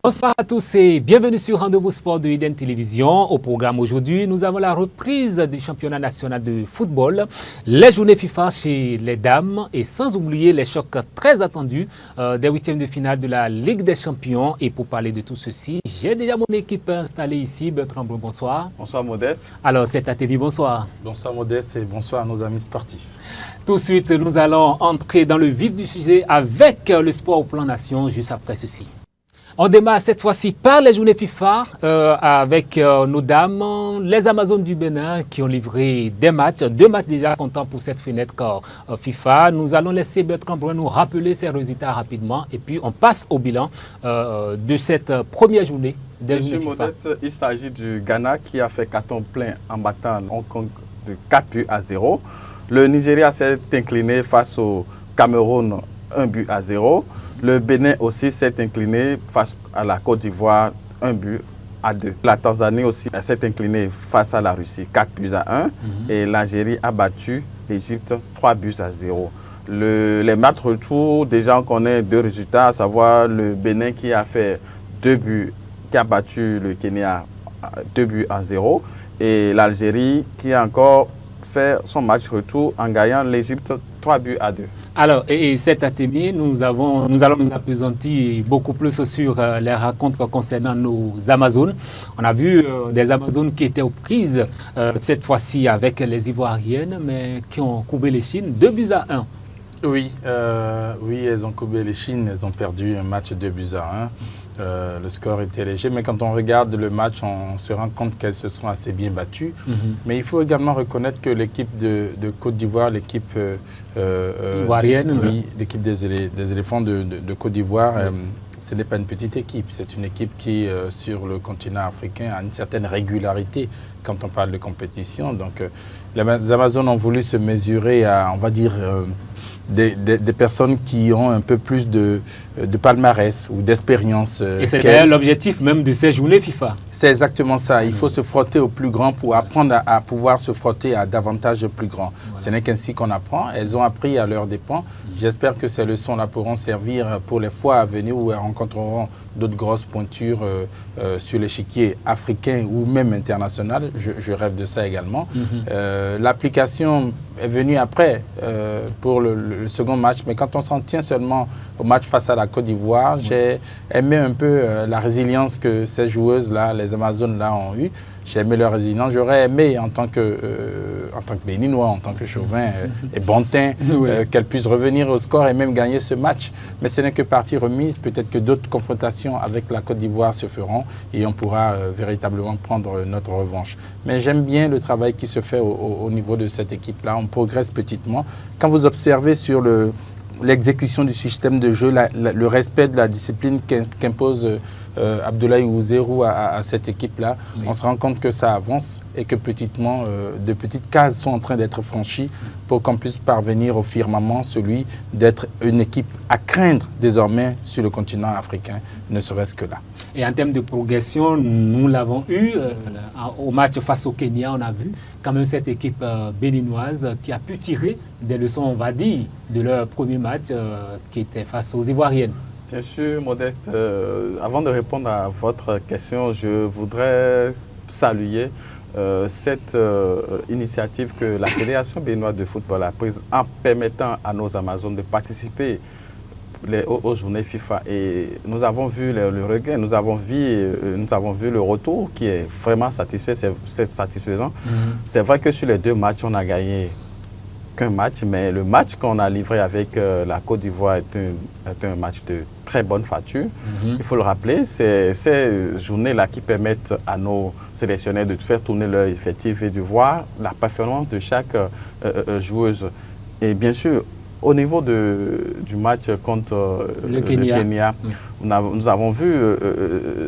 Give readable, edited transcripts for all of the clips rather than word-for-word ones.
Bonsoir à tous et bienvenue sur Rendez-vous Sport de Eden Télévision. Au programme aujourd'hui, nous avons la reprise du championnat national de football, les journées FIFA chez les dames et sans oublier les chocs très attendus des huitièmes de finale de la Ligue des Champions. Et pour parler de tout ceci, j'ai déjà mon équipe installée ici. Bertrand Blum, bonsoir. Bonsoir Modeste. Alors c'est ATV, bonsoir. Bonsoir Modeste et bonsoir à nos amis sportifs. Tout de suite, nous allons entrer dans le vif du sujet avec le sport au plan nation juste après ceci. On démarre cette fois-ci par les journées FIFA avec nos dames, les Amazones du Bénin qui ont livré des matchs, 2 matchs déjà comptant pour cette fenêtre FIFA. Nous allons laisser Bertrand Brun nous rappeler ces résultats rapidement et puis on passe au bilan de cette première journée des journées FIFA. Modeste, il s'agit du Ghana qui a fait carton plein en battant Hong Kong de 4-0. Le Nigeria s'est incliné face au Cameroun 1-0. Le Bénin aussi s'est incliné face à la Côte d'Ivoire 1-2. La Tanzanie aussi s'est inclinée face à la Russie 4-1. Et l'Algérie a battu l'Égypte 3-0. Les matchs retour, déjà on connaît 2 résultats, à savoir le Bénin qui a fait 2 buts, qui a battu le Kenya 2-0. Et l'Algérie qui a encore fait son match retour en gagnant l'Égypte 3-2. Alors, et cet ATV, nous allons nous appesantir beaucoup plus sur les rencontres concernant nos Amazones. On a vu des Amazones qui étaient aux prises cette fois-ci avec les Ivoiriennes, mais qui ont courbé les chines 2-1. Oui, elles ont courbé les chines, elles ont perdu un match 2-1. Le score était léger, mais quand on regarde le match, on se rend compte qu'elles se sont assez bien battues. Mais il faut également reconnaître que l'équipe de Côte d'Ivoire, l'équipe ivoirienne, oui, l'équipe des éléphants de Côte d'Ivoire, ce n'est pas une petite équipe. C'est une équipe qui, sur le continent africain, a une certaine régularité quand on parle de compétition. Donc, les Amazones ont voulu se mesurer à, on va dire, des personnes qui ont un peu plus de palmarès ou d'expérience. Et c'est d'ailleurs l'objectif même de ces journées FIFA. C'est exactement ça. Il faut se frotter au plus grand pour apprendre à pouvoir se frotter à davantage de plus grand. Voilà. Ce n'est qu'ainsi qu'on apprend. Elles ont appris à leurs dépens. J'espère que ces leçons-là pourront servir pour les fois à venir où elles rencontreront d'autres grosses pointures sur l'échiquier africain ou même international. Je rêve de ça également. L'application est venue après pour le second match, mais quand on s'en tient seulement au match face à la Côte d'Ivoire, j'ai aimé un peu la résilience que ces joueuses-là, les Amazones-là ont eue. J'ai aimé leur résilience. J'aurais aimé, en tant que Béninois, en tant que chauvin et bontin, qu'elles puissent revenir au score et même gagner ce match. Mais ce n'est que partie remise. Peut-être que d'autres confrontations avec la Côte d'Ivoire se feront et on pourra véritablement prendre notre revanche. Mais j'aime bien le travail qui se fait au niveau de cette équipe-là. On progresse petitement. Quand vous observez sur l'exécution du système de jeu, le respect de la discipline qu'impose Abdoulaye Ouzérou à cette équipe-là, on se rend compte que ça avance et que petitement, de petites cases sont en train d'être franchies pour qu'on puisse parvenir au firmament, celui d'être une équipe à craindre désormais sur le continent africain, ne serait-ce que là. Et en termes de progression, nous l'avons eu au match face au Kenya, on a vu quand même cette équipe béninoise qui a pu tirer des leçons, on va dire, de leur premier match qui était face aux Ivoiriennes. Bien sûr, Modeste, avant de répondre à votre question, je voudrais saluer cette initiative que la Fédération béninoise de football a prise en permettant à nos Amazones de participer aux journées FIFA. Et nous avons vu le regain, nous avons vu le retour qui est vraiment satisfaisant. C'est vrai que sur les 2 matchs, on a gagné qu'un match, mais le match qu'on a livré avec la Côte d'Ivoire est un match de très bonne facture. Il faut le rappeler, c'est ces journées-là qui permettent à nos sélectionneurs de faire tourner leur effectif et de voir la performance de chaque joueuse. Et bien sûr, au niveau du match contre le Kenya, nous avons vu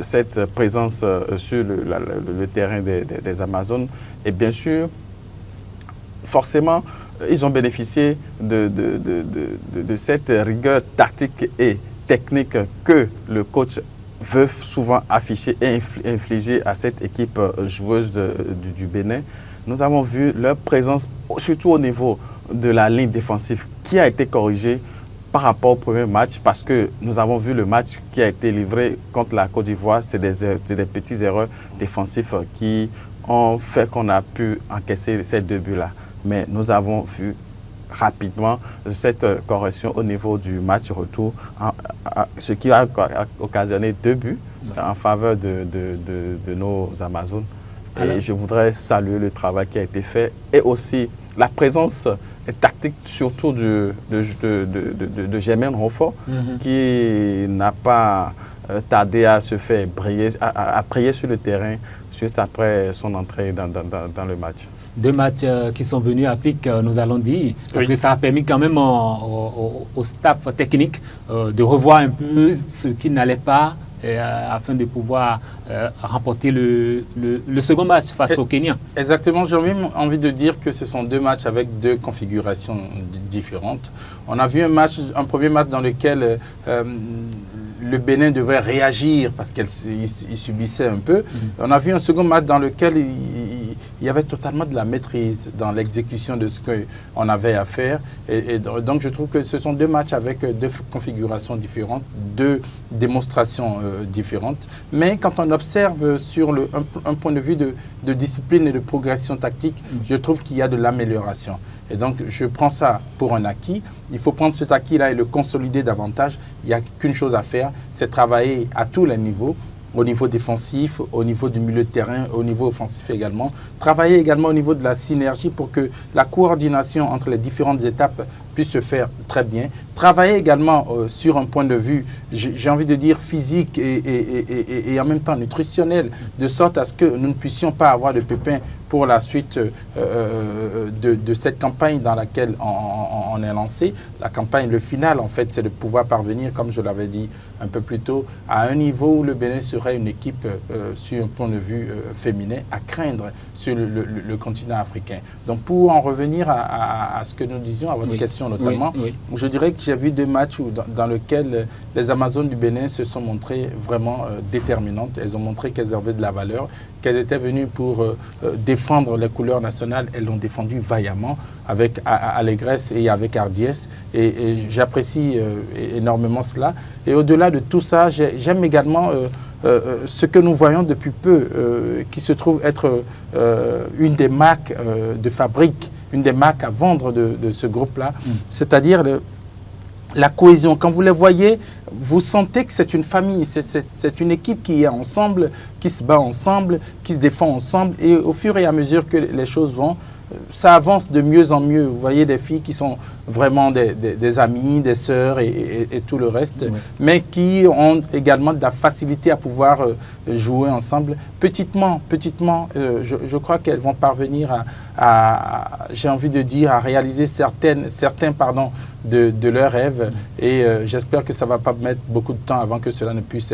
cette présence sur le terrain des Amazones. Et bien sûr, forcément, ils ont bénéficié de cette rigueur tactique et technique que le coach veut souvent afficher et infliger à cette équipe joueuse du Bénin. Nous avons vu leur présence, surtout au niveau de la ligne défensive, qui a été corrigée par rapport au premier match, parce que nous avons vu le match qui a été livré contre la Côte d'Ivoire, c'est des petites erreurs défensives qui ont fait qu'on a pu encaisser ces 2 buts-là. Mais nous avons vu rapidement cette correction au niveau du match retour, ce qui a occasionné 2 buts en faveur de nos Amazones. Et je voudrais saluer le travail qui a été fait et aussi la présence tactique surtout de Jermaine Roffort, qui n'a pas tardé à se faire briller, à briller sur le terrain juste après son entrée dans le match. 2 matchs qui sont venus à pic, nous allons dire, parce que ça a permis quand même au staff technique de revoir un peu ce qui n'allait pas afin de pouvoir remporter le second match face au Kenya. Exactement, j'ai même envie de dire que ce sont 2 matchs avec 2 configurations différentes. On a vu un premier match dans lequel le Bénin devait réagir parce qu'il subissait un peu. On a vu un second match dans lequel il y avait totalement de la maîtrise dans l'exécution de ce qu'on avait à faire. Et donc, je trouve que ce sont 2 matchs avec 2 configurations différentes, 2 démonstrations différentes. Mais quand on observe sur un point de vue de discipline et de progression tactique, je trouve qu'il y a de l'amélioration. Et donc, je prends ça pour un acquis. Il faut prendre cet acquis-là et le consolider davantage. Il n'y a qu'une chose à faire, c'est travailler à tous les niveaux, au niveau défensif, au niveau du milieu de terrain, au niveau offensif également. Travailler également au niveau de la synergie pour que la coordination entre les différentes étapes puisse se faire très bien. Travailler également sur un point de vue, j'ai envie de dire physique et en même temps nutritionnel, de sorte à ce que nous ne puissions pas avoir de pépins pour la suite de cette campagne dans laquelle on est lancé. La campagne, le final, en fait, c'est de pouvoir parvenir, comme je l'avais dit un peu plus tôt, à un niveau où le Bénin serait une équipe, sur un point de vue féminin, à craindre sur le continent africain. Donc, pour en revenir à ce que nous disions, à votre question notamment, je dirais que j'ai vu 2 matchs dans lesquels les Amazones du Bénin se sont montrées vraiment déterminantes. Elles ont montré qu'elles avaient de la valeur, qu'elles étaient venues pour défendre les couleurs nationales. Elles l'ont défendu vaillamment, avec allégresse et avec hardiesse. Et j'apprécie énormément cela. Et au-delà de tout ça, j'aime également ce que nous voyons depuis peu, qui se trouve être une des marques de fabrique, une des marques à vendre de ce groupe-là, c'est-à-dire la cohésion. Quand vous les voyez, vous sentez que c'est une famille, c'est une équipe qui est ensemble, qui se bat ensemble, qui se défend ensemble. Et au fur et à mesure que les choses vont, ça avance de mieux en mieux. Vous voyez des filles qui sont vraiment des amies, des sœurs et tout le reste, mais qui ont également de la facilité à pouvoir jouer ensemble. Petitement, je crois qu'elles vont parvenir j'ai envie de dire, à réaliser certains de leurs rêves. Et j'espère que ça ne va pas mettre beaucoup de temps avant que cela ne puisse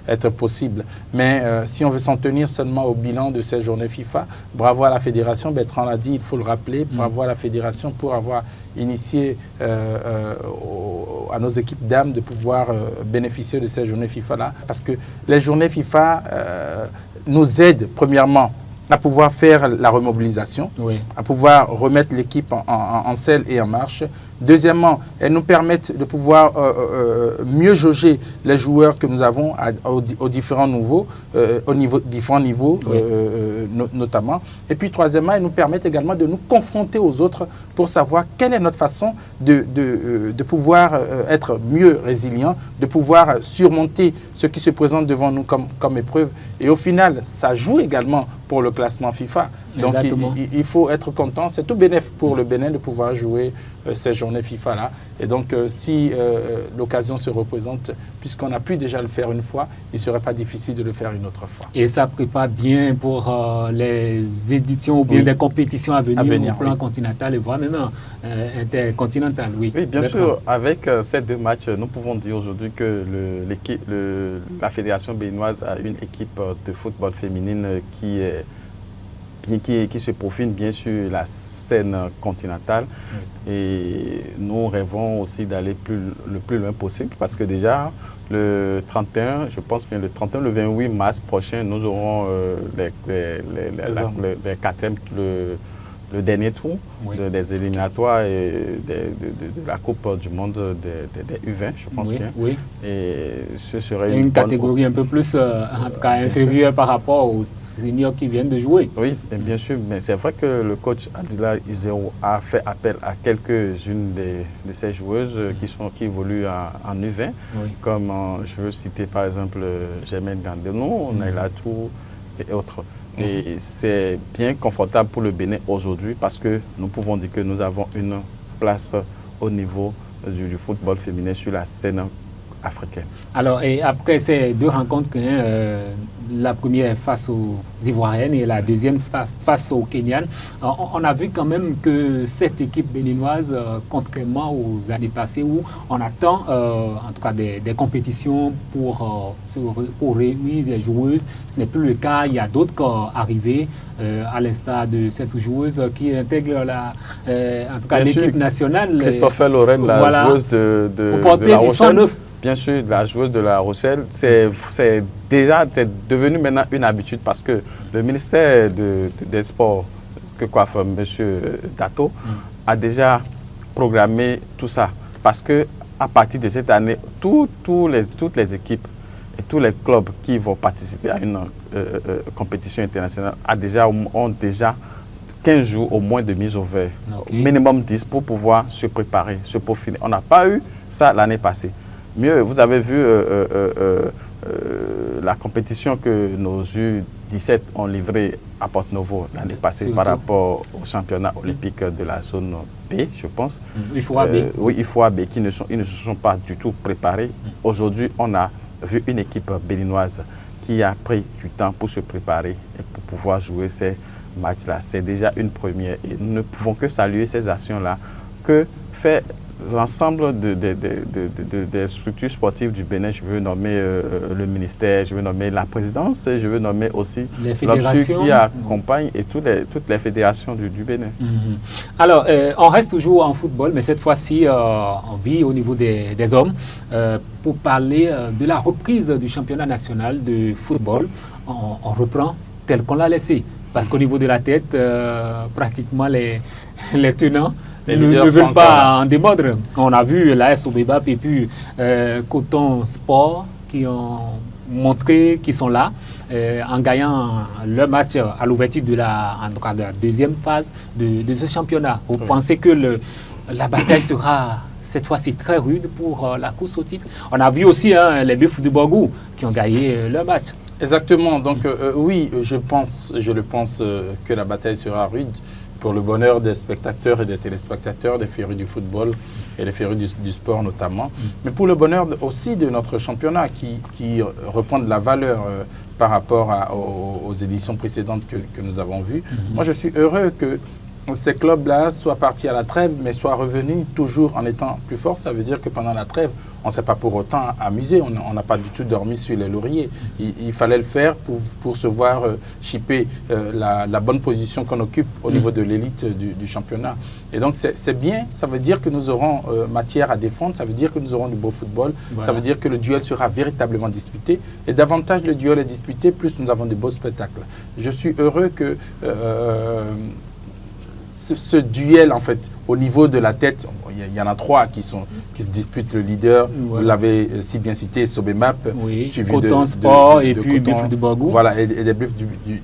être possible. Mais si on veut s'en tenir seulement au bilan de ces journées FIFA, bravo à la Fédération. Bertrand l'a dit, il faut le rappeler, bravo à la Fédération pour avoir initié à nos équipes dames de pouvoir bénéficier de ces journées FIFA-là. Parce que les journées FIFA nous aident, premièrement, à pouvoir faire la remobilisation, à pouvoir remettre l'équipe en selle et en marche. Deuxièmement, elles nous permettent de pouvoir mieux jauger les joueurs que nous avons aux différents niveaux, notamment. Et puis troisièmement, elles nous permettent également de nous confronter aux autres pour savoir quelle est notre façon de pouvoir être mieux résilient, de pouvoir surmonter ce qui se présente devant nous comme épreuve. Et au final, ça joue également pour le classement FIFA. Donc il faut être content. C'est tout bénéf pour le Bénin de pouvoir jouer ces journées FIFA-là. Et donc si l'occasion se représente, puisqu'on a pu déjà le faire une fois, il ne serait pas difficile de le faire une autre fois. Et ça prépare bien pour les éditions ou bien des compétitions à venir au plan continental et voire même intercontinental. Oui, bien sûr. Avec ces 2 matchs, nous pouvons dire aujourd'hui que la Fédération béninoise a une équipe de football féminine qui se profile bien sur la scène continentale. Et nous rêvons aussi d'aller le plus loin possible parce que déjà, le 31, je pense bien le 31, le 28 mars prochain, nous aurons les 4e le dernier tour des éliminatoires et de la Coupe du Monde des U20, je pense bien. Oui. Et ce serait une catégorie un peu plus, en tout cas, inférieure par rapport aux seniors qui viennent de jouer. Oui, bien sûr, mais c'est vrai que le coach Abdoulaye Izero a fait appel à quelques-unes de ces joueuses qui évoluent en U20, comme je veux citer par exemple Germaine Gandenou, Naila Tour et autres. Et c'est bien confortable pour le Bénin aujourd'hui parce que nous pouvons dire que nous avons une place au niveau du football féminin sur la scène africaine. Alors, et après ces deux rencontres, la première face aux Ivoiriennes et la deuxième face aux Kenyanes, on a vu quand même que cette équipe béninoise, contrairement aux années passées où on attend en tout cas des compétitions pour réunir les joueuses, ce n'est plus le cas. Il y a d'autres cas arrivés, à l'instar de cette joueuse qui intègre en tout cas l'équipe nationale. Christopher Lorraine, la joueuse de La Rochelle. Bien sûr, la joueuse de La Rochelle, c'est devenu maintenant une habitude parce que le ministère des Sports que coiffe M. Dato a déjà programmé tout ça. Parce qu'à partir de cette année, toutes les équipes et tous les clubs qui vont participer à une compétition internationale ont déjà 15 jours au moins de mise au vert, minimum 10 pour pouvoir se préparer, se peaufiner. On n'a pas eu ça l'année passée. Mieux, vous avez vu la compétition que nos U17 ont livrée à Porto-Novo l'année passée par rapport au championnat olympique de la zone B, je pense. IFOA B. Oui, IFOA B, ils ne se sont pas du tout préparés. Aujourd'hui, on a vu une équipe béninoise qui a pris du temps pour se préparer et pour pouvoir jouer ces matchs-là. C'est déjà une première et nous ne pouvons que saluer ces actions-là que fait l'ensemble des structures sportives du Bénin. Je veux nommer le ministère, je veux nommer la présidence, je veux nommer aussi l'OPSU qui accompagne et toutes les fédérations du Bénin. Alors, on reste toujours en football, mais cette fois-ci, on vit au niveau des hommes pour parler de la reprise du championnat national de football. On reprend tel qu'on l'a laissé. Parce qu'au niveau de la tête, pratiquement les tenants ne veulent pas en démordre. On a vu l'AS Obebap et puis Coton Sport qui ont montré qu'ils sont là en gagnant leur match à l'ouverture de la deuxième phase de ce championnat. Vous pensez que la bataille sera cette fois-ci très rude pour la course au titre? On a vu aussi les Buffles de Borgou qui ont gagné leur match. Exactement. Donc oui, je le pense que la bataille sera rude pour le bonheur des spectateurs et des téléspectateurs, des férus du football et des férus du sport notamment, mais pour le bonheur aussi de notre championnat qui reprend de la valeur par rapport aux éditions précédentes que nous avons vues. Moi, je suis heureux que ces clubs-là soient partis à la trêve, mais soient revenus toujours en étant plus forts. Ça veut dire que pendant la trêve, on ne s'est pas pour autant amusé. On n'a pas du tout dormi sur les lauriers. Il fallait le faire pour se voir chipper la bonne position qu'on occupe au niveau de l'élite du championnat. Et donc, c'est bien. Ça veut dire que nous aurons matière à défendre. Ça veut dire que nous aurons du beau football. Voilà. Ça veut dire que le duel sera véritablement disputé. Et davantage le duel est disputé, plus nous avons de beaux spectacles. Je suis heureux que ce duel, en fait, au niveau de la tête, il y en a trois qui se disputent le leader. Voilà. Vous l'avez si bien cité, Sobemap, suivi Coton Sport et puis Buffles du Borgou. Voilà, et des Buffles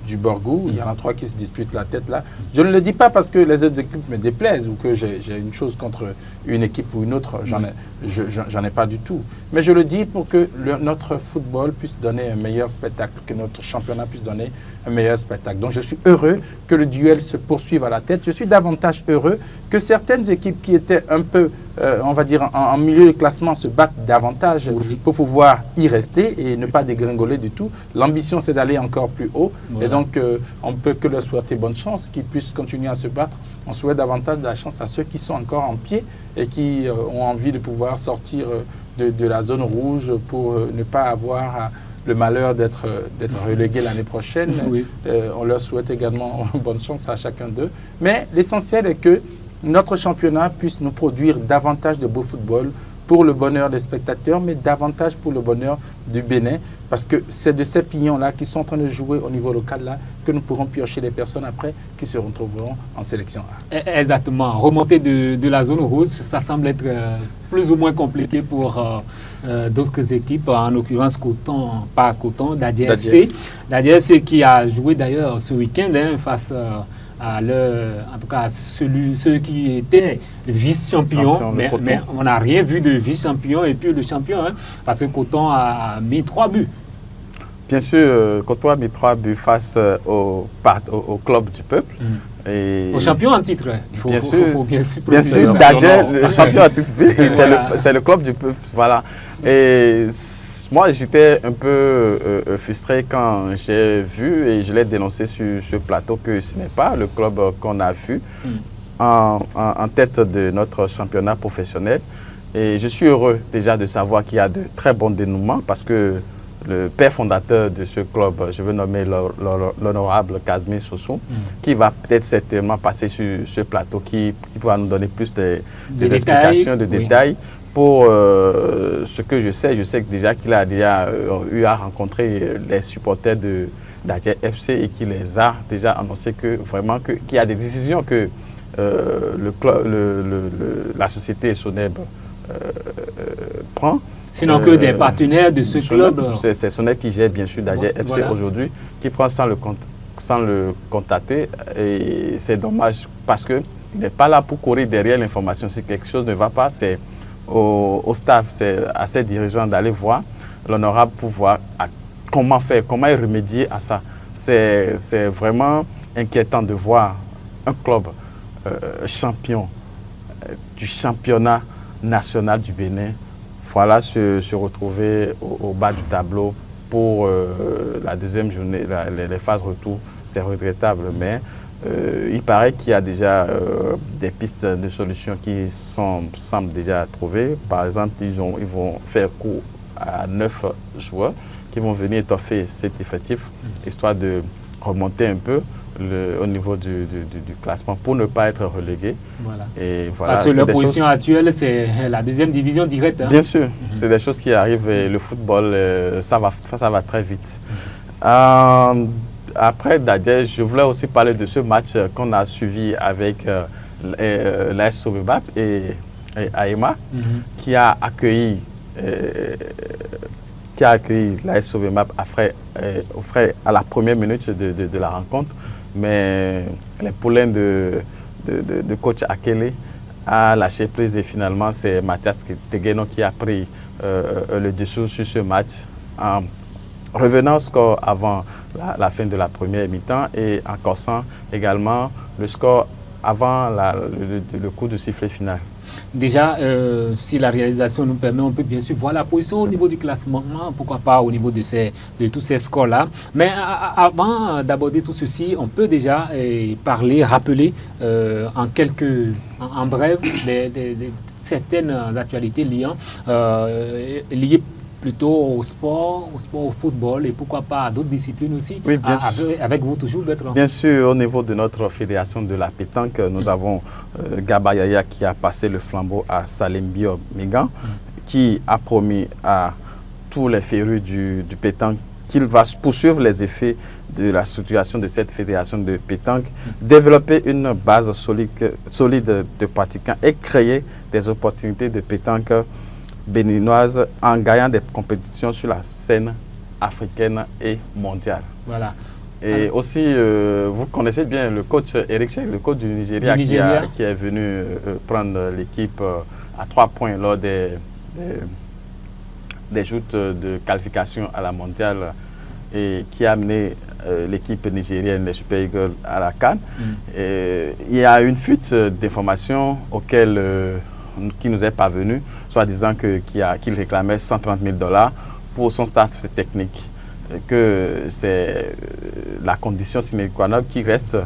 du Borgou. Il y en a trois qui se disputent la tête là. Je ne le dis pas parce que les autres équipes me déplaisent ou que j'ai une chose contre une équipe ou une autre. J'en ai pas du tout. Mais je le dis pour que notre football puisse donner un meilleur spectacle, que notre championnat puisse donner un meilleur spectacle. Donc je suis heureux que le duel se poursuive à la tête. Je suis davantage heureux que certaines équipes qui étaient un peu, on va dire, en milieu de classement se battent davantage pour pouvoir y rester et ne pas dégringoler du tout. L'ambition, c'est d'aller encore plus haut. Voilà. Et donc, on ne peut que leur souhaiter bonne chance, qu'ils puissent continuer à se battre. On souhaite davantage de la chance à ceux qui sont encore en pied et qui ont envie de pouvoir sortir de la zone rouge pour ne pas avoir le malheur d'être relégué l'année prochaine. On leur souhaite également bonne chance à chacun d'eux. Mais l'essentiel est que notre championnat puisse nous produire davantage de beau football pour le bonheur des spectateurs, mais davantage pour le bonheur du Bénin, parce que c'est de ces pions-là qui sont en train de jouer au niveau local là que nous pourrons piocher les personnes après qui se retrouveront en sélection A. Exactement. Remonter de la zone rouge, ça semble être plus ou moins compliqué pour d'autres équipes, en l'occurrence Coton, pas Coton, Dadje FC. Dadje FC qui a joué d'ailleurs ce week-end face à en tout cas à ceux qui étaient vice-champions, mais on n'a rien vu de vice-champion et puis le champion, parce que Coton a mis 3 buts. Bien sûr, Coton a mis 3 buts face au club du peuple. Et au champion en titre, il faut bien sûr Dadje, le champion en titre, c'est le club du peuple, voilà. Et moi, j'étais un peu frustré quand j'ai vu et je l'ai dénoncé sur ce plateau que ce n'est pas le club qu'on a vu en tête de notre championnat professionnel. Et je suis heureux déjà de savoir qu'il y a de très bons dénouements parce que le père fondateur de ce club, je veux nommer l'honorable Casimir Sossou, qui va peut-être certainement passer sur ce plateau, qui va nous donner plus des explications, de détails. Pour ce que je sais que déjà qu'il a déjà eu à rencontrer les supporters de Dadje FC et qu'il les a déjà annoncé que vraiment qu'il y a des décisions que la société Soneb prend. Sinon que des partenaires de ce club. C'est Soneb qui gère bien sûr Dadje FC aujourd'hui, qui prend sans le contacter. Et c'est dommage parce qu'il n'est pas là pour courir derrière l'information. Si quelque chose ne va pas, c'est au staff, c'est à ses dirigeants d'aller voir l'honorable pour voir comment faire, comment y remédier à ça. C'est vraiment inquiétant de voir un club champion du championnat national du Bénin, voilà, se retrouver au bas du tableau pour la deuxième journée, les phases retour. C'est regrettable, mais il paraît qu'il y a déjà des pistes de solutions qui semblent déjà trouvées. Par exemple, ils vont faire cours à 9 joueurs qui vont venir étoffer cet effectif, histoire de remonter un peu au niveau du classement pour ne pas être relégué. Voilà. Et voilà, parce que la position actuelle, c'est la deuxième division directe. Bien sûr, c'est des choses qui arrivent et le football, ça va très vite. Après Dadje, je voulais aussi parler de ce match qu'on a suivi avec l'AS Sobemap et AEMA, qui a accueilli l'AS Sobemap à la première minute de la rencontre. Mais les poulains de coach Akele a lâché prise et finalement c'est Mathias Tegueno qui a pris le dessous sur ce match en revenant au score avant la fin de la première mi-temps et en corsant également le score avant le coup de sifflet final. Déjà, si la réalisation nous permet, on peut bien sûr voir la position au niveau du classement, pourquoi pas au niveau de tous ces scores-là. Mais avant d'aborder tout ceci, on peut déjà rappeler en bref certaines actualités liées plutôt au sport, au football et pourquoi pas à d'autres disciplines aussi. Oui, avec vous toujours, Bertrand. Bien sûr, au niveau de notre fédération de la pétanque, nous avons Gabayaya qui a passé le flambeau à Salim Bio Migan, qui a promis à tous les férus du pétanque qu'il va poursuivre les effets de la situation de cette fédération de pétanque, développer une base solide de pratiquants et créer des opportunités de pétanque béninoise en gagnant des compétitions sur la scène africaine et mondiale. Voilà. Et aussi, vous connaissez bien le coach Eric Cheikh, le coach du Nigeria, qui est venu prendre l'équipe à 3 points lors des joutes de qualification à la mondiale et qui a amené l'équipe nigérienne, les Super Eagles, à la CAN. Il y a une fuite d'informations qui nous est parvenue, soit disant qu'il réclamait 130 000 $ pour son staff technique, que c'est la condition sine qua non qui reste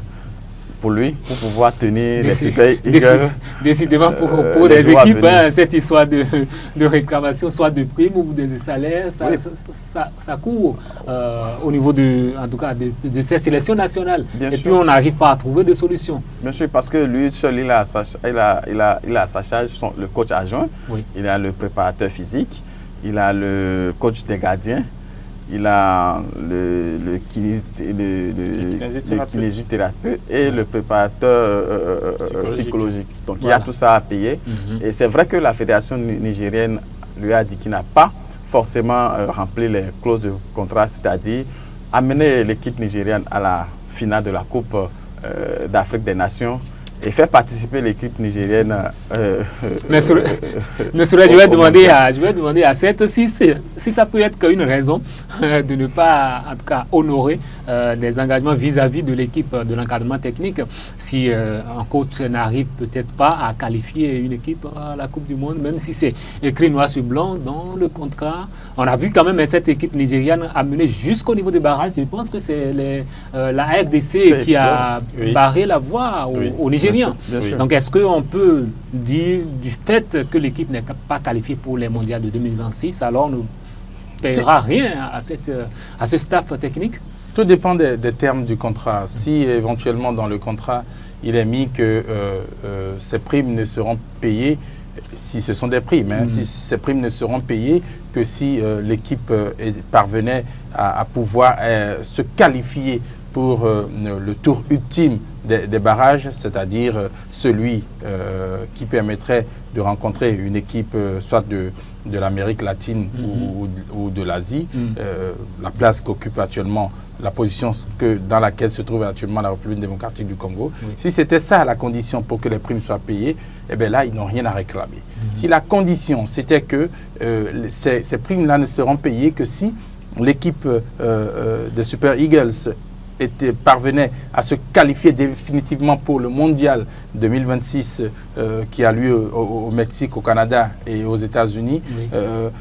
pour lui, pour pouvoir tenir les Super Eagles. Décidément, pour les équipes, cette histoire de réclamation, soit de primes ou de salaire, ça court au niveau en tout cas, de ces sélections nationales. Puis on n'arrive pas à trouver de solution. Bien sûr, parce que lui seul, il a à sa charge le coach adjoint, il a le préparateur physique, il a le coach des gardiens, il a le kinésithérapeute et le préparateur psychologique. Donc il y a tout ça à payer. Et c'est vrai que la fédération nigérienne lui a dit qu'il n'a pas forcément rempli les clauses de contrat, c'est-à-dire amener l'équipe nigérienne à la finale de la Coupe d'Afrique des Nations et faire participer l'équipe nigérienne. Mais je vais demander à Seth si ça peut être qu'une raison de ne pas, en tout cas, honorer des engagements vis-à-vis de l'équipe de l'encadrement technique. Si un coach n'arrive peut-être pas à qualifier une équipe à la Coupe du Monde, même si c'est écrit noir sur blanc dans le contrat. On a vu quand même cette équipe nigériane amener jusqu'au niveau des barrages. Je pense que c'est la RDC qui a barré la voie au Nigeria. Bien sûr. Donc, est-ce qu'on peut dire du fait que l'équipe n'est pas qualifiée pour les mondiales de 2026, alors on ne paiera rien à ce staff technique? Tout dépend des termes du contrat. Si éventuellement dans le contrat, il est mis que ces primes ne seront payées, si ce sont des primes, si ces primes ne seront payées que si l'équipe parvenait à pouvoir se qualifier pour le tour ultime des barrages, c'est-à-dire celui qui permettrait de rencontrer une équipe soit de l'Amérique latine ou de l'Asie, la place qu'occupe actuellement, la position dans laquelle se trouve actuellement la République démocratique du Congo. Si c'était ça la condition pour que les primes soient payées, eh bien là, ils n'ont rien à réclamer. Si la condition, c'était que ces primes-là ne seront payées que si l'équipe des Super Eagles parvenait à se qualifier définitivement pour le mondial 2026 qui a lieu au Mexique, au Canada et aux États-Unis.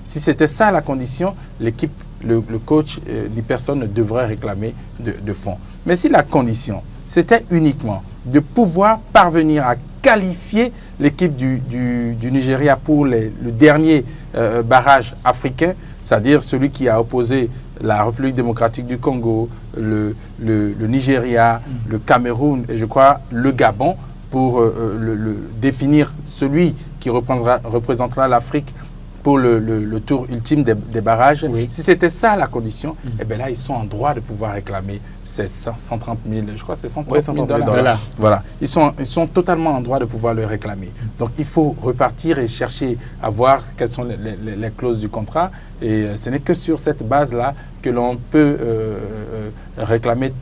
Si c'était ça la condition, l'équipe, le coach, ni personne ne devrait réclamer de fonds. Mais si la condition, c'était uniquement de pouvoir parvenir à qualifier l'équipe du Nigeria pour le dernier barrage africain, c'est-à-dire celui qui a opposé la République démocratique du Congo, le Nigeria, le Cameroun et je crois le Gabon, pour définir celui qui représentera l'Afrique pour le tour ultime des barrages. Si c'était ça la condition, eh bien là, ils sont en droit de pouvoir réclamer ces 130 000, je crois que c'est 130 000 $. Voilà. Ils sont totalement en droit de pouvoir le réclamer. Donc, il faut repartir et chercher à voir quelles sont les clauses du contrat. Et ce n'est que sur cette base-là que l'on peut réclamer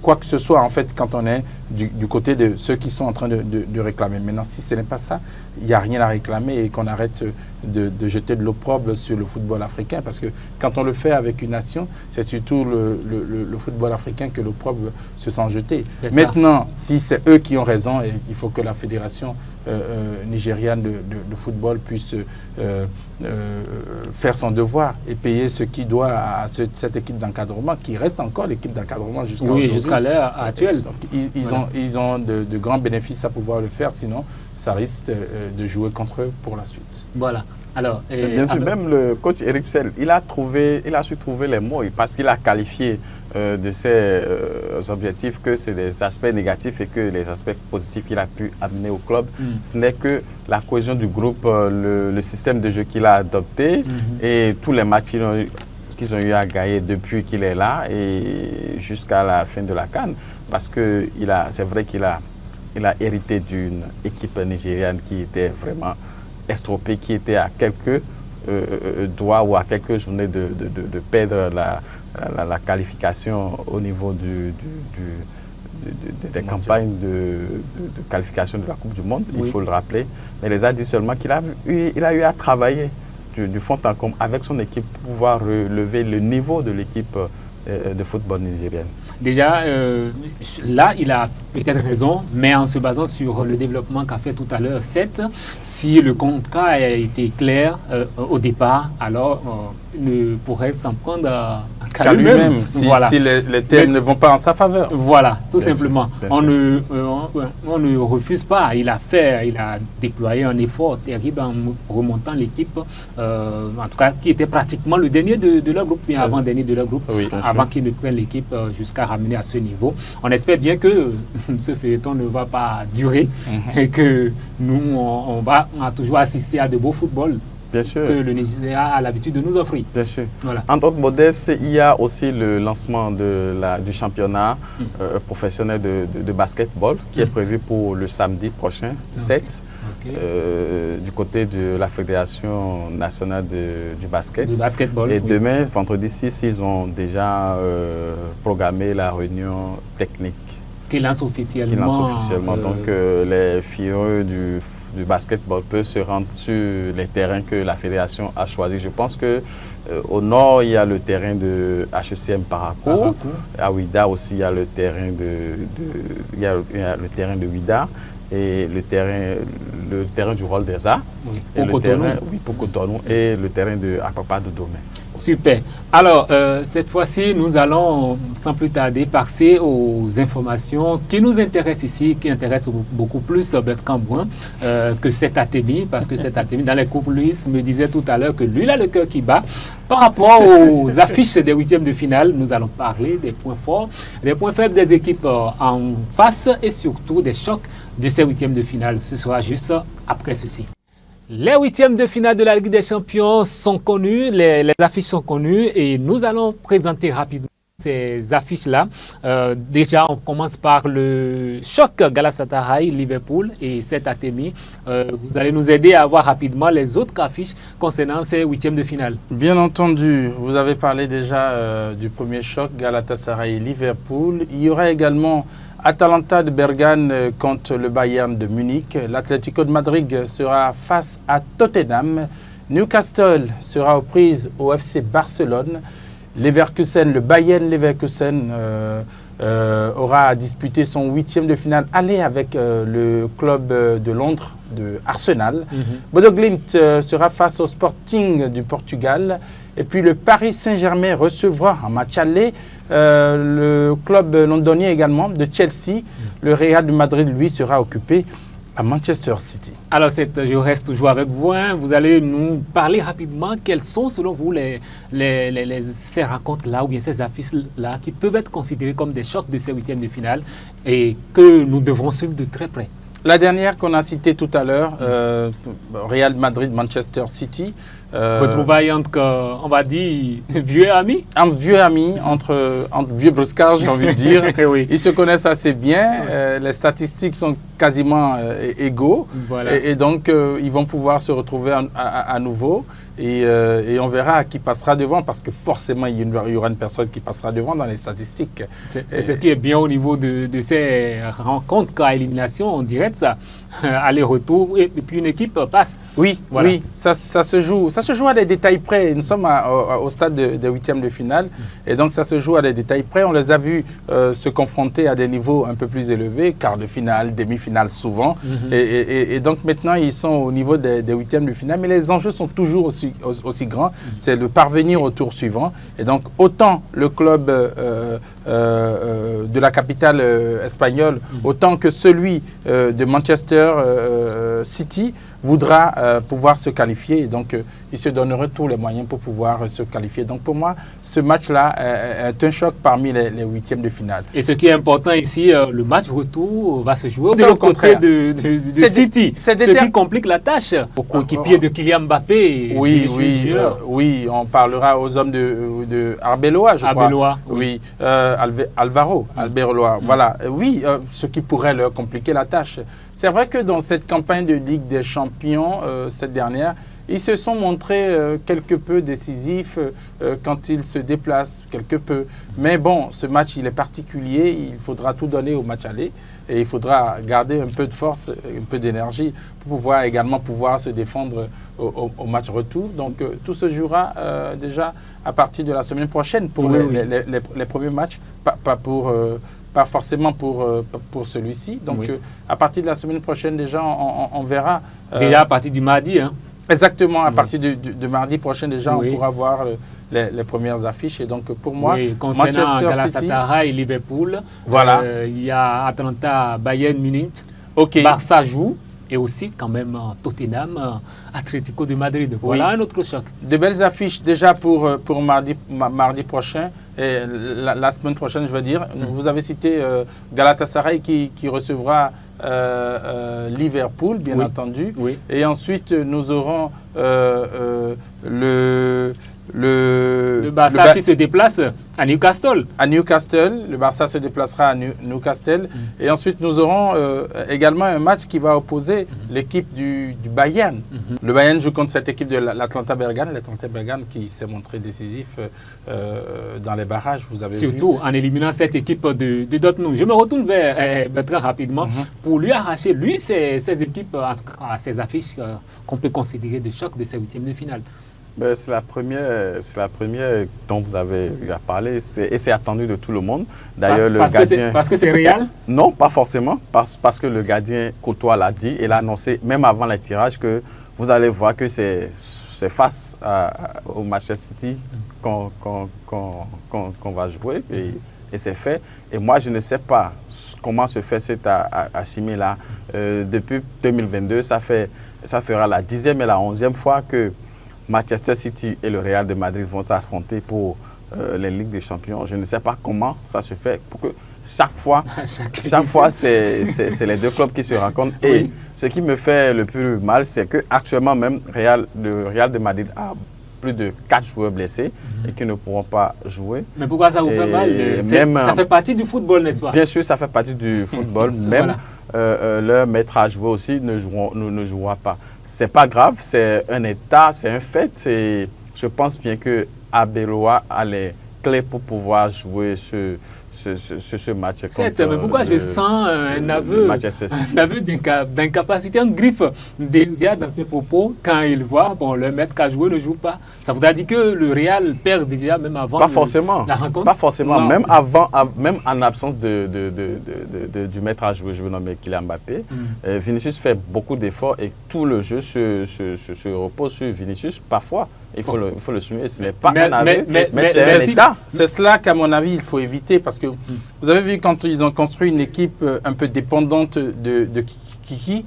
quoi que ce soit, en fait, quand on est du côté de ceux qui sont en train de réclamer. Maintenant, si ce n'est pas ça, il n'y a rien à réclamer et qu'on arrête de jeter de l'opprobre sur le football africain. Parce que quand on le fait avec une nation, c'est surtout le football africain que l'opprobre se sent jeter. Maintenant, si c'est eux qui ont raison, il faut que la fédération nigériane de football puisse faire son devoir et payer ce qu'il doit à cette équipe d'encadrement qui reste encore l'équipe d'encadrement jusqu'à l'heure actuelle. Donc, ils ont de grands bénéfices à pouvoir le faire, sinon ça risque de jouer contre eux pour la suite. Voilà. Alors, bien sûr, même le coach Eric Sell, il a su trouver les mots parce qu'il a qualifié de ses objectifs que c'est des aspects négatifs et que les aspects positifs qu'il a pu amener au club, ce n'est que la cohésion du groupe, le système de jeu qu'il a adopté et tous les matchs qu'ils ont eu à gagner depuis qu'il est là et jusqu'à la fin de la CAN. Parce que c'est vrai qu'il a hérité d'une équipe nigériane qui était vraiment estropiée, qui était à quelques doigts ou à quelques journées de perdre la qualification au niveau des campagnes de qualification de la Coupe du Monde, il faut le rappeler. Mais les a dit seulement qu'il a eu à travailler du fond en comble avec son équipe pour pouvoir relever le niveau de l'équipe de football nigérienne. Déjà, là, il a peut-être raison, mais en se basant sur le développement qu'a fait tout à l'heure Seth, si le contrat a été clair au départ, alors il ne pourrait s'en prendre qu'à lui-même. Si, Voilà. si les termes ne vont pas en sa faveur. Voilà, tout Bien simplement. sûr, On ne refuse pas. Il a déployé un effort terrible en remontant l'équipe, en tout cas, qui était pratiquement le dernier de leur groupe, bien avant-dernier de leur groupe, Oui, bien avant sûr. qu'ils ne prennent l'équipe jusqu'à ramener à ce niveau. On espère bien que ce feuilleton ne va pas durer et que nous, on va toujours assister à de beaux footballs Bien sûr. que le Nigeria a l'habitude de nous offrir. Bien sûr. Voilà. Entre autres modestes, il y a aussi le lancement du championnat professionnel de basketball qui est prévu pour le samedi prochain, 7, Ok. du côté de la Fédération nationale du basket. Du basketball. Et oui. demain, vendredi 6, ils ont déjà programmé la réunion technique Qui lance qui officiellement. lance officiellement. Donc les filles du basketball peuvent se rendre sur les terrains que la fédération a choisis. Je pense que au nord, il y a le terrain de HECM Paracourt. À Ouida aussi, il y a le terrain il y a le terrain de Ouida et le terrain du Rôle des Arts. Oui. Et Pour le Cotonou. terrain, oui, pour Cotonou et le terrain de Akpapa de Domé. Super. Alors, cette fois-ci, nous allons, sans plus tarder, passer aux informations qui nous intéressent ici, qui intéressent beaucoup plus Bertrand Bouin que cet Atemi, parce que cet Atemi, dans les coulisses, me disait tout à l'heure que lui, il a le cœur qui bat. Par rapport aux affiches des huitièmes de finale, nous allons parler des points forts, des points faibles des équipes en face et surtout des chocs de ces huitièmes de finale. Ce sera juste après ceci. Les huitièmes de finale de la Ligue des Champions sont connus, les affiches sont connues et nous allons présenter rapidement ces affiches-là. Déjà, on commence par le choc Galatasaray-Liverpool et cet Atemi. Vous allez nous aider à voir rapidement les autres affiches concernant ces huitièmes de finale. Bien entendu, vous avez parlé déjà du premier choc Galatasaray-Liverpool. Il y aura également Atalanta de Bergame contre le Bayern de Munich. L'Atlético de Madrid sera face à Tottenham. Newcastle sera aux prises au FC Barcelone. Leverkusen, le Bayern Leverkusen aura à disputer son huitième de finale aller avec le club de Londres de Arsenal. Bodo Glimt sera face au Sporting du Portugal. Et puis le Paris Saint-Germain recevra en match aller le club londonien également de Chelsea. Le Real de Madrid, lui, sera occupé à Manchester City. Alors, je reste toujours avec vous. Vous allez nous parler rapidement quelles sont, selon vous, ces rencontres-là ou bien ces affiches-là qui peuvent être considérées comme des chocs de ces huitièmes de finale et que nous devrons suivre de très près. La dernière qu'on a citée tout à l'heure, Real Madrid-Manchester City. Retrouvailles entre, on va dire, vieux amis. Un vieux ami, entre vieux briscards, j'ai envie de dire. Oui. Ils se connaissent assez bien. Les statistiques sont quasiment égaux. Voilà. Et donc, ils vont pouvoir se retrouver à nouveau. Et on verra qui passera devant, parce que forcément, il y aura une personne qui passera devant dans les statistiques. C'est ce qui est bien au niveau de ces rencontres à élimination. On dirait de ça. Aller-retour, et puis une équipe passe. Oui, voilà. Oui, ça se joue. Ça se joue à des détails près. Nous sommes au stade des huitièmes de finale. Et donc, ça se joue à des détails près. On les a vus se confronter à des niveaux un peu plus élevés, quart de finale, demi-finale souvent. Et donc, maintenant, ils sont au niveau des huitièmes de finale. Mais les enjeux sont toujours aussi grands. C'est de parvenir au tour suivant. Et donc, autant le club de la capitale espagnole, autant que celui de Manchester City voudra pouvoir se qualifier. Et donc, il se donnerait tous les moyens pour pouvoir se qualifier. Donc, pour moi, ce match-là est un choc parmi les huitièmes de finale. Et ce qui est important ici, le match retour va se jouer de l'autre côté de City. Ce qui complique la tâche. Au coéquipier de Kylian Mbappé. Oui, on parlera aux hommes de Arbeloa, je crois. Oui, Alvaro, Arbeloa. Voilà, oui, ce qui pourrait leur compliquer la tâche. C'est vrai que dans cette campagne de Ligue des Champions, cette dernière, ils se sont montrés quelque peu décisifs quand ils se déplacent, quelque peu. Mais bon, ce match, il est particulier. Il faudra tout donner au match aller. Et il faudra garder un peu de force, un peu d'énergie pour pouvoir se défendre au match retour. Donc, tout se jouera déjà à partir de la semaine prochaine pour les premiers matchs, pas forcément pour celui-ci. Donc, à partir de la semaine prochaine, déjà, on verra. Déjà à partir du mardi, hein? Exactement, à partir de mardi prochain, déjà, on pourra voir les premières affiches. Et donc, pour moi, concernant Manchester Galatasaray et Liverpool, voilà. Il y a Atalanta, Bayern Munich, Barça joue, et aussi quand même Tottenham, Atlético de Madrid. Voilà un autre choc. De belles affiches déjà pour mardi prochain, et la semaine prochaine, je veux dire. Vous avez cité Galatasaray qui recevra Liverpool, bien entendu. Et ensuite, nous aurons le Barça qui se déplace à Newcastle. À Newcastle, le Barça se déplacera à Newcastle. Et ensuite, nous aurons également un match qui va opposer l'équipe du Bayern. Le Bayern joue contre cette équipe de l'Atlanta Bergame. L'Atlanta Bergame qui s'est montré décisif dans les barrages, vous avez vu. Surtout en éliminant cette équipe de Dortmund. Je me retourne vers très rapidement pour lui arracher, ces équipes, en tout cas, ces affiches qu'on peut considérer de choc de ces huitièmes de finale. C'est la première dont vous avez eu à parler et c'est attendu de tout le monde. D'ailleurs, le gardien... Parce que c'est réel? Non, pas forcément, parce que le gardien Courtois l'a dit et l'a annoncé même avant les tirages que vous allez voir que c'est face au Manchester City qu'on va jouer et c'est fait. Et moi, je ne sais pas comment se fait cette alchimie-là. Depuis 2022, ça fera la 10e et la 11e fois que Manchester City et le Real de Madrid vont s'affronter pour les Ligues des Champions. Je ne sais pas comment ça se fait pour que chaque fois, c'est les deux clubs qui se rencontrent. Et ce qui me fait le plus mal, c'est qu'actuellement même, le Real de Madrid a plus de 4 joueurs blessés et qui ne pourront pas jouer. Mais pourquoi ça vous fait mal? Ça fait partie du football, n'est-ce pas? Bien sûr, ça fait partie du football. Même leur maître à jouer aussi ne jouera pas. C'est pas grave, c'est un état, c'est un fait. Et je pense bien que Arbeloa a les clés pour pouvoir jouer ce match. Certes, mais pourquoi je sens un aveu d'incapacité, un griffe déjà dans ses propos quand il voit le maître qu'à jouer ne joue pas? Ça voudrait dire que le Real perd déjà même avant la rencontre? Pas forcément. Non. Même en absence du maître à jouer, je veux nommer Kylian Mbappé, Vinicius fait beaucoup d'efforts et tout le jeu se repose sur Vinicius parfois. Il faut le souligner, ce n'est pas un aveu, mais c'est un état. C'est cela qu'à mon avis, il faut éviter parce que vous avez vu quand ils ont construit une équipe un peu dépendante de Kiki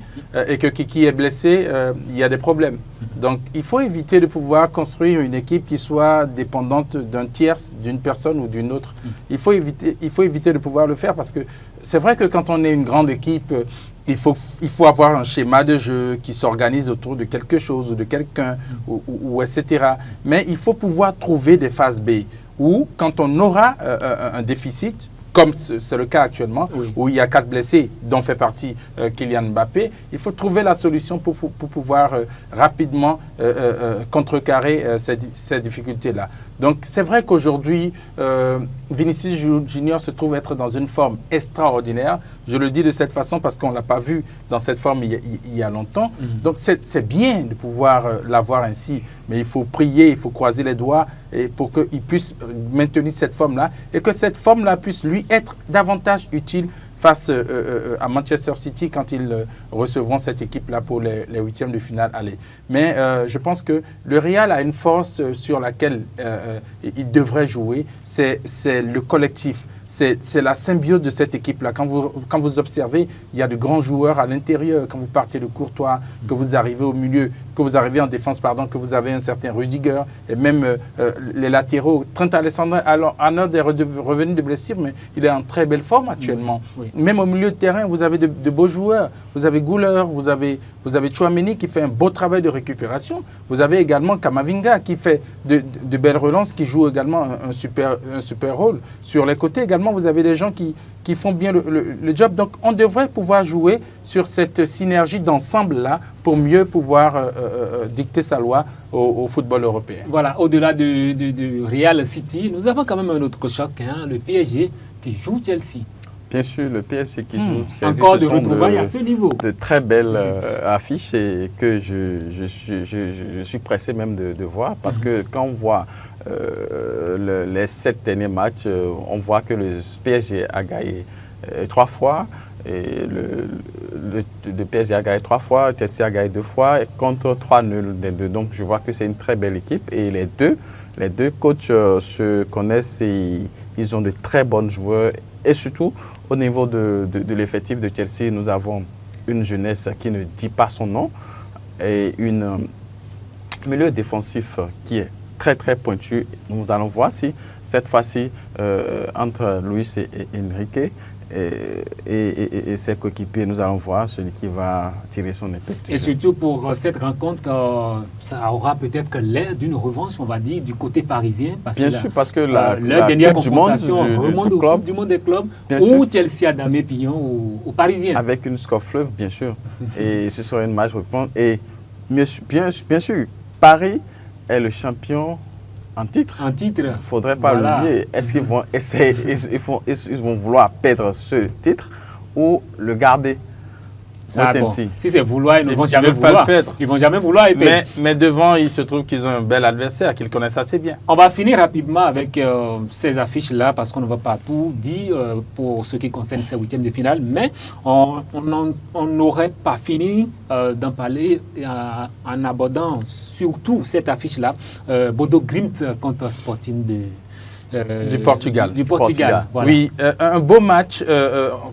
et que Kiki est blessé, il y a des problèmes. Donc, il faut éviter de pouvoir construire une équipe qui soit dépendante d'un tierce, d'une personne ou d'une autre. Il faut éviter de pouvoir le faire parce que c'est vrai que quand on est une grande équipe, il faut avoir un schéma de jeu qui s'organise autour de quelque chose ou de quelqu'un, ou etc. Mais il faut pouvoir trouver des phases B où, quand on aura un déficit, comme c'est le cas actuellement, où il y a 4 blessés, dont fait partie Kylian Mbappé, il faut trouver la solution pour pouvoir rapidement contrecarrer ces difficultés-là. Donc, c'est vrai qu'aujourd'hui, Vinicius Junior se trouve être dans une forme extraordinaire. Je le dis de cette façon parce qu'on ne l'a pas vu dans cette forme il y a longtemps. Donc, c'est bien de pouvoir l'avoir ainsi, mais il faut prier, il faut croiser les doigts pour qu'il puisse maintenir cette forme-là et que cette forme-là puisse lui être davantage utile face à Manchester City quand ils recevront cette équipe-là pour les huitièmes de finale aller. Mais je pense que le Real a une force sur laquelle il devrait jouer, c'est le collectif. C'est la symbiose de cette équipe-là. Quand vous observez, il y a de grands joueurs à l'intérieur. Quand vous partez de Courtois, que vous arrivez au milieu, que vous arrivez en défense, que vous avez un certain Rudiger, et même les latéraux. Trent Alexander-Arnold est revenu de blessure, mais il est en très belle forme actuellement. Même au milieu de terrain, vous avez de beaux joueurs. Vous avez Güler, vous avez Tchouaméni qui fait un beau travail de récupération. Vous avez également Kamavinga qui fait de belles relances, qui joue également un super rôle. Sur les côtés également, également, vous avez des gens qui font bien le job. Donc, on devrait pouvoir jouer sur cette synergie d'ensemble-là pour mieux pouvoir dicter sa loi au football européen. Voilà, au-delà de Real City, nous avons quand même un autre choc, hein, le PSG qui joue Chelsea. Bien sûr, le PSG qui joue Chelsea, encore de retrouvailles à ce niveau. De très belles affiches et que je suis pressé même de voir parce que quand on voit les 7 derniers matchs, on voit que le PSG a gagné 3 fois. Et le PSG a gagné 3 fois, Chelsea a gagné 2 fois contre 3 nuls des deux. Donc je vois que c'est une très belle équipe et les deux coachs se connaissent et ils ont de très bons joueurs. Et surtout, au niveau de l'effectif de Chelsea, nous avons une jeunesse qui ne dit pas son nom et un milieu défensif qui est très très pointu. Nous allons voir si cette fois-ci, entre Luis et Enrique, et ses coéquipiers, nous allons voir celui qui va tirer son épingle. Et surtout pour cette rencontre, ça aura peut-être l'air d'une revanche, on va dire, du côté parisien. Bien sûr, parce que la dernière confrontation remonte au Coupe du Monde des clubs où Chelsea a damé Pillon aux Parisiens. Avec une score fleuve, bien sûr. Et ce sera une match reprendre. Et bien sûr, Paris est le champion en titre. En titre. Il ne faudrait pas l'oublier. Est-ce qu'ils vont essayer, ils vont vouloir perdre ce titre ou le garder? Bon, si c'est vouloir, ils ne vont jamais vouloir. Ils vont jamais vouloir. Mais devant, il se trouve qu'ils ont un bel adversaire qu'ils connaissent assez bien. On va finir rapidement avec ces affiches-là parce qu'on ne va pas tout dire pour ce qui concerne ces 8e de finale. Mais on n'aurait pas fini d'en parler en abordant surtout cette affiche-là. Bodo Glimt contre Sporting du Portugal. Voilà. Oui, un beau match.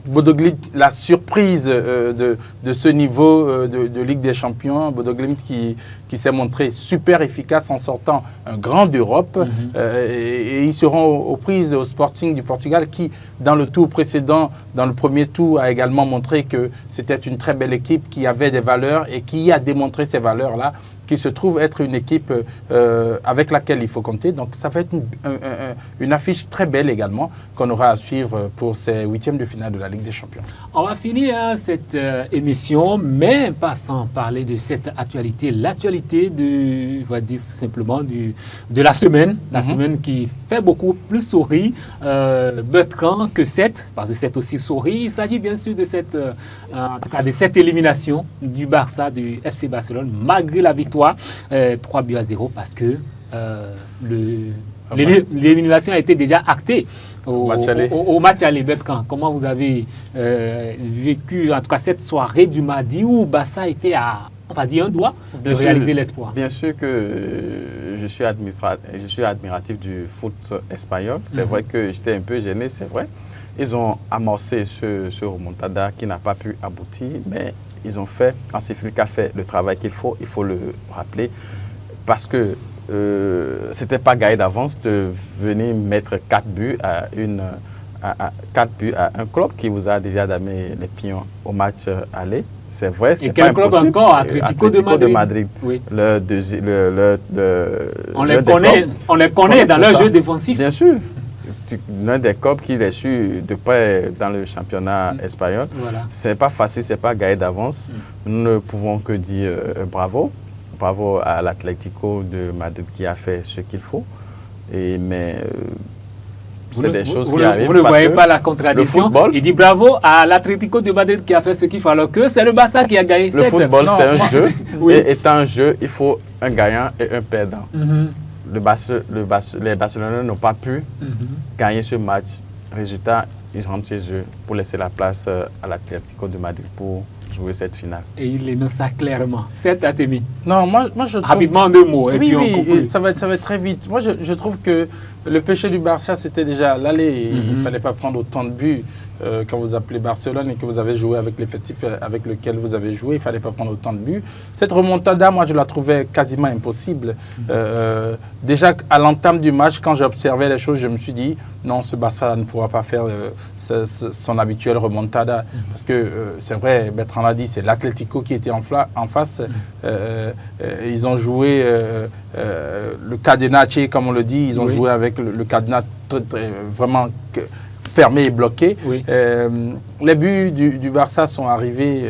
Bodo Glimt, la surprise de ce niveau de Ligue des Champions. Bodo Glimt qui s'est montré super efficace en sortant un grand d'Europe. Et ils seront aux prises au Sporting du Portugal qui, dans le tour précédent, dans le premier tour, a également montré que c'était une très belle équipe qui avait des valeurs et qui a démontré ces valeurs-là, qui se trouve être une équipe avec laquelle il faut compter. Donc ça va être une affiche très belle également qu'on aura à suivre pour ces 8e de finale de la Ligue des Champions. On va finir cette émission, mais pas sans parler de cette actualité. L'actualité on va dire simplement de la semaine. La semaine qui fait beaucoup plus sourire Bertrand que 7, parce que 7 aussi sourit. Il s'agit bien sûr de en tout cas de cette élimination du Barça, du FC Barcelone, malgré la victoire 3-0 parce que l'élimination a été déjà actée au match aller. Bertrand, comment vous avez vécu en tout cas cette soirée du mardi où Barça était à, on va dire, un doigt de réaliser l'espoir? Bien sûr que je suis admiratif du foot espagnol. C'est vrai que j'étais un peu gêné, c'est vrai. Ils ont amorcé ce remontada qui n'a pas pu aboutir, mais ils ont fait, Hansi Flick a fait le travail qu'il faut le rappeler, parce que ce n'était pas gagné d'avance de venir mettre 4 buts à un club qui vous a déjà damé les pions au match aller. C'est vrai, c'est pas impossible. Et quel club encore? Atlético de Madrid. Oui. On les connaît dans leur jeu défensif. Bien sûr. L'un des clubs qui les suit de près dans le championnat espagnol. Voilà. Ce n'est pas facile, ce n'est pas gagné d'avance. Nous ne pouvons que dire bravo. Bravo à l'Atlético de Madrid qui a fait ce qu'il faut. Mais c'est des choses qui arrivent. Vous ne voyez pas la contradiction. Il dit bravo à l'Atlético de Madrid qui a fait ce qu'il faut, alors que c'est le Barça qui a gagné. Le football, c'est un jeu. Oui. Et étant un jeu, il faut un gagnant et un perdant. Les Barcelonais n'ont pas pu gagner ce match. Résultat, ils rentrent chez eux pour laisser la place à l'Atlético de Madrid pour jouer cette finale. Et il énonce ça clairement. C'est Atemi. Non, moi je trouve... Rapidement en 2 mots. Oui, ça va être très vite. Moi je trouve que le péché du Barça, c'était déjà l'aller. Il ne fallait pas prendre autant de buts quand vous appelez Barcelone et que vous avez joué avec l'effectif avec lequel vous avez joué. Il ne fallait pas prendre autant de buts. Cette remontada, moi je la trouvais quasiment impossible. Déjà à l'entame du match, quand j'observais les choses, je me suis dit non, ce Barça ne pourra pas faire son habituelle remontada. Parce que c'est vrai, Bertrand l'a dit, c'est l'Atlético qui était en face. Ils ont joué le cadenace, comme on le dit. Ils ont joué avec le cadenas vraiment fermé et bloqué. Oui. Les buts du Barça sont arrivés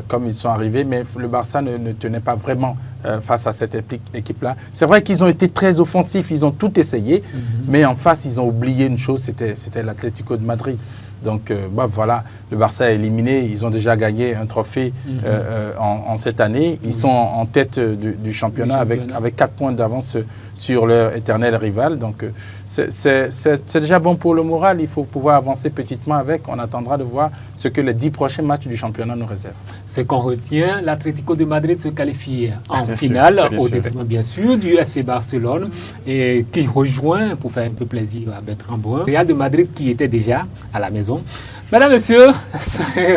comme ils sont arrivés, mais le Barça ne tenait pas vraiment face à cette équipe-là. C'est vrai qu'ils ont été très offensifs, ils ont tout essayé, mais en face, ils ont oublié une chose, c'était l'Atlético de Madrid. Donc voilà, le Barça est éliminé, ils ont déjà gagné un trophée en cette année. Ils sont en tête du championnat avec 4 points d'avance sur leur éternel rival. Donc c'est déjà bon pour le moral, il faut pouvoir avancer petitement avec. On attendra de voir ce que les 10 prochains matchs du championnat nous réservent. Ce qu'on retient, l'Atlético de Madrid se qualifie en finale, au détriment bien sûr du FC Barcelone, et qui rejoint, pour faire un peu plaisir à Bertrand Brun, le Real de Madrid qui était déjà à la maison. Mesdames, Messieurs,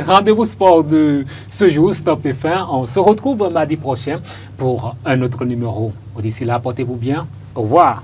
rendez-vous sport de ce jour, stop et fin. On se retrouve mardi prochain pour un autre numéro. D'ici là, portez-vous bien. Au revoir.